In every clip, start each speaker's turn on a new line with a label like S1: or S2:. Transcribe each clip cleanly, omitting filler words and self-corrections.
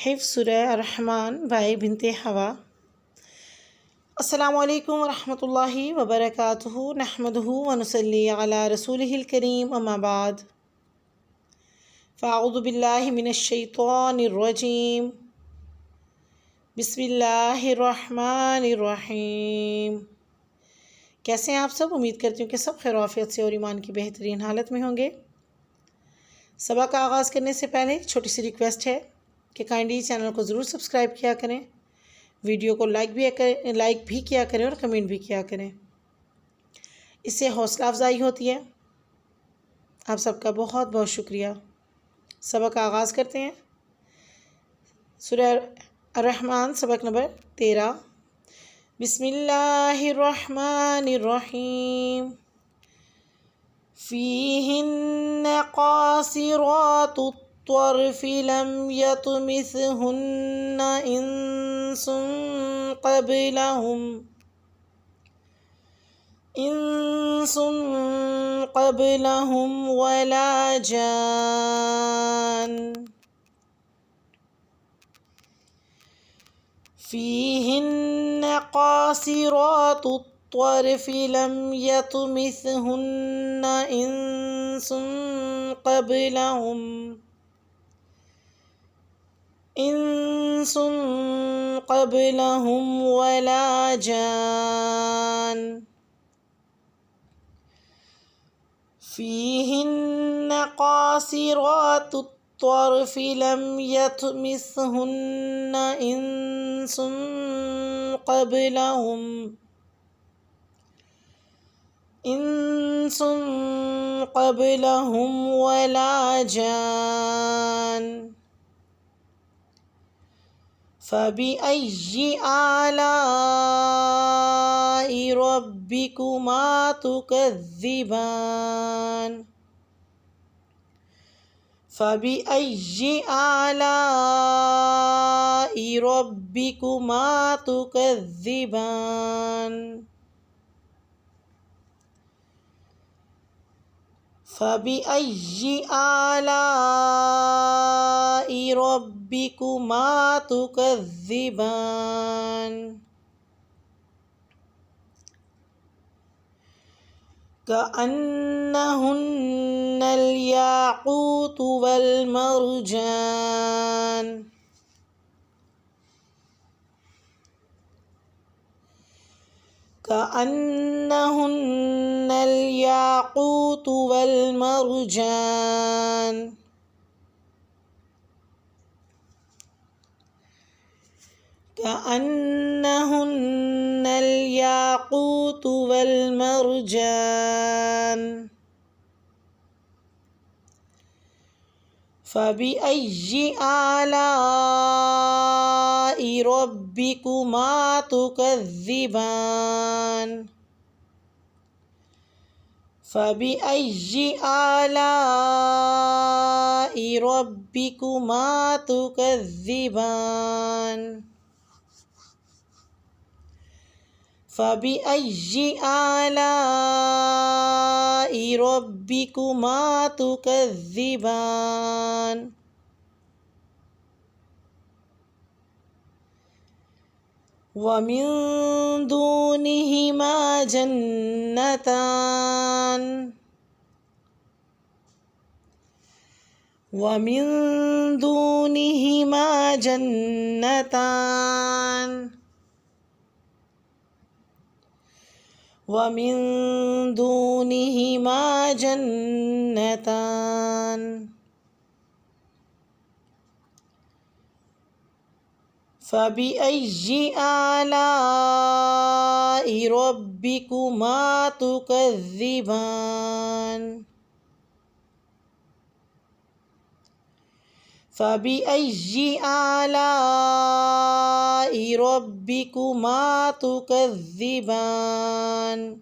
S1: حفظ سورہ الرحمن بائی بنت حوا۔ السلام علیکم ورحمۃ اللہ وبرکاتہ، نحمدہ ونصلی علی رسولہ الکریم، اما بعد، فاعوذ باللہ من الشیطان الرجیم، بسم اللہ الرحمن الرحیم۔ کیسے ہیں آپ سب؟ امید کرتی ہوں کہ سب خیر و عافیت سے اور ایمان کی بہترین حالت میں ہوں گے۔ سبق کا آغاز کرنے سے پہلے ایک چھوٹی سی ریکویسٹ ہے کہ کائنڈلی چینل کو ضرور سبسکرائب کیا کریں، ویڈیو کو لائک بھی کیا کریں اور کمنٹ بھی کیا کریں، اس سے حوصلہ افزائی ہوتی ہے۔ آپ سب کا بہت بہت شکریہ۔ سبق کا آغاز کرتے ہیں۔ سورہ الرحمن سبق نمبر 13۔ بسم اللہ الرحمن الرحیم۔ فیہن قاصرات الطرف لم یطمثہن انس قبلہم ولا جان۔ فیہن قاصرات الطرف لم یطمثہن انس قبلہم ولا جان۔ فیہن قاصرات الطرف لم یطمثہن انس قبلہم ولا جان۔ فبأي آلاء ربكما تكذبان؟ فبأي آلاء ربكما تكذبان؟ فبأي آلاء ربكما تكذبان؟ كأنهن الياقوت والمرجان۔ كأنهن الياقوت والمرجان۔ كأنهن الياقوت والمرجان۔ فبأي آلاء ربكما تكذبان؟ فبأي آلاء ربكما تكذبان؟ فبأي آلاء ربكما تكذبان؟ ومن دونهما جنتان۔ ومن دونهما جنتان۔ ومن دونهما جنتان۔ فبأي آلاء ربكما تكذبان؟ فبأي آلاء ربكما تكذبان؟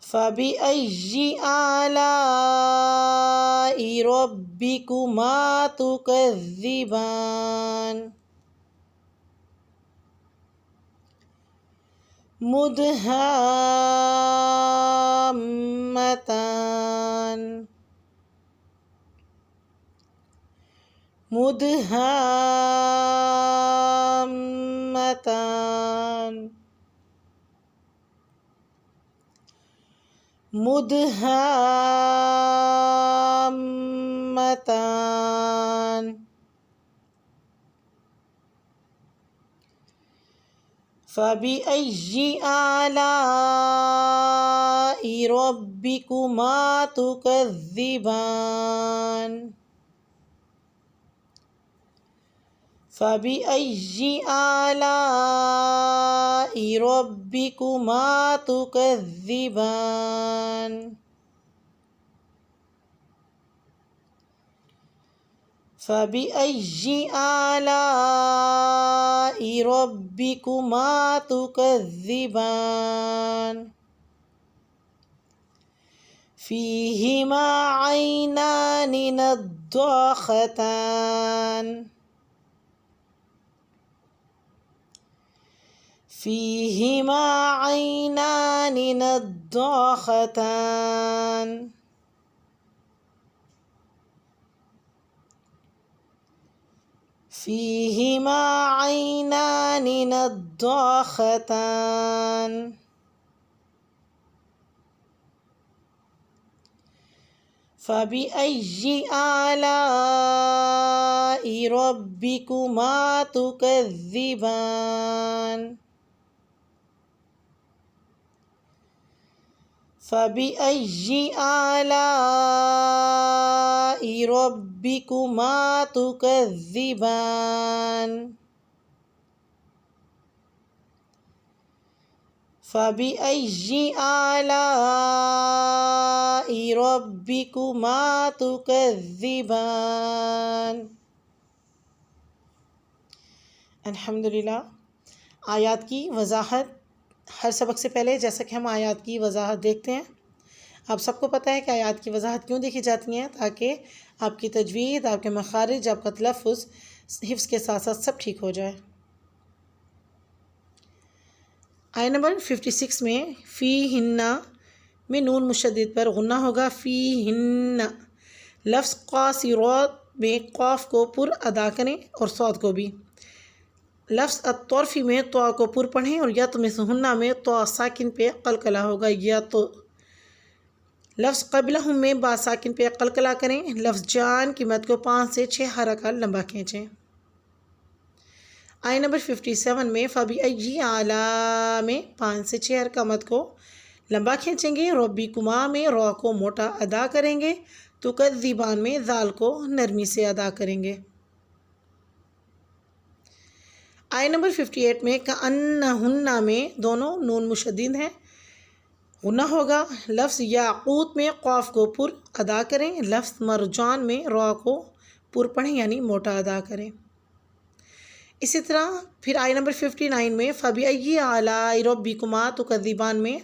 S1: فبأي آلاء ربكما تكذبان؟ مدهامتان۔ مدهامتان مدهامتان فبأي آلاء ربكما تكذبان فبأي آلاء ربكما تكذبان فبأي آلاء ربكما تكذبان فيهما عينان نضاختان فيهما عينان نضاختان فيهما عينان نضاختان فبأي آلاء ربكما تكذبان فبأي آلاء ربكما تكذبان فبأي آلاء ربكما تكذبان الحمدللہ۔ آیات کی وضاحت ہر سبق سے پہلے جیسا کہ ہم آیات کی وضاحت دیکھتے ہیں، آپ سب کو پتہ ہے کہ آیات کی وضاحت کیوں دیکھی جاتی ہیں؟ تاکہ آپ کی تجوید، آپ کے مخارج، آپ کا تلفظ حفظ کے ساتھ ساتھ سب ٹھیک ہو جائے۔ آیت نمبر 56 میں فی ہن میں نون مشدد پر غنہ ہوگا، فی ہن۔ لفظ قاصرات میں قاف کو پر ادا کریں اور صاد کو بھی۔ لفظ الطرفی میں تو کو پر پڑھیں اور یطمثہن میں تو ساکن پہ قلقلہ ہوگا یا تو۔ لفظ قبلہم میں با ساکن پہ قلقلہ کریں۔ لفظ جان کی مد کو 5 سے 6 حرکات لمبا کھینچیں۔ آیت نمبر 57 میں فبأي آلاء میں 5 سے 6 حرکات مد کو لمبا کھینچیں گے۔ ربکما میں را کو موٹا ادا کریں گے۔ تکذبان میں ذال کو نرمی سے ادا کریں گے۔ آیت نمبر 58 میں کأنہن میں دونوں نون مشدد ہیں، غنہ ہوگا۔ لفظ یاقوت میں قاف کو پر ادا کریں۔ لفظ مرجان میں را کو پر پڑھیں یعنی موٹا ادا کریں۔ اسی طرح پھر آیت نمبر 59 میں فبأي آلاء ربكما تكذبان میں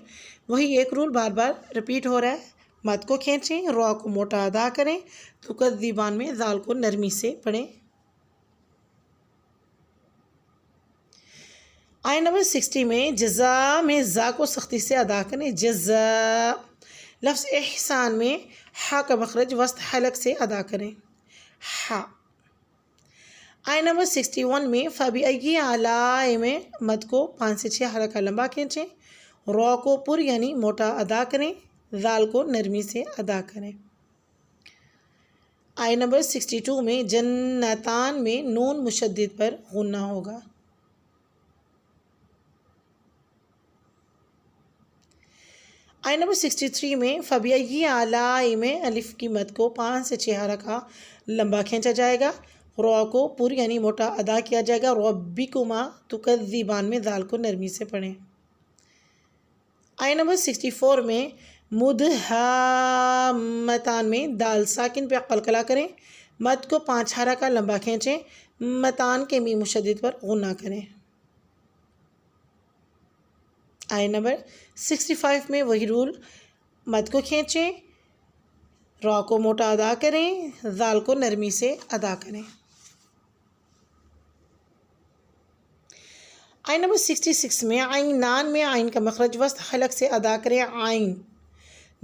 S1: وہی ایک رول بار بار رپیٹ ہو رہا ہے۔ مد کو کھینچیں، را کو موٹا ادا کریں، تکذبان میں ذال کو نرمی سے پڑھیں۔ آیت نمبر 60 میں جزا میں زا کو سختی سے ادا کریں، جزا۔ لفظ احسان میں ہا کا مخرج وسط حلق سے ادا کریں، ہا۔ آیت نمبر 61 میں فبأي آلاء میں مد کو 5 سے 6 حرکات لمبا کھینچیں، را کو پر یعنی موٹا ادا کریں، ذال کو نرمی سے ادا کریں۔ آیت نمبر 62 میں جنتان میں نون مشدد پر غنہ ہوگا۔ آیت نمبر 63 میں فبأي آلاء میں الف کی مد کو 5 سے 6 حرکات لمبا کھینچا جائے گا، را کو پر یعنی موٹا ادا کیا جائے گا۔ ربکما تکذبان میں ذال کو نرمی سے پڑھیں۔ آیت نمبر 64 میں مدہامتان میں دال ساکن پہ قلقلہ کریں، مد کو 5 حرکات لمبا کھینچیں، متان کے میم مشدد پر غنہ کریں۔ آیت نمبر 65 میں وہی رول، مد کو کھینچیں، را کو موٹا ادا کریں، ذال کو نرمی سے ادا کریں۔ آیت نمبر 66 میں عینان میں عین کا مخرج وسط حلق سے ادا کریں، عین۔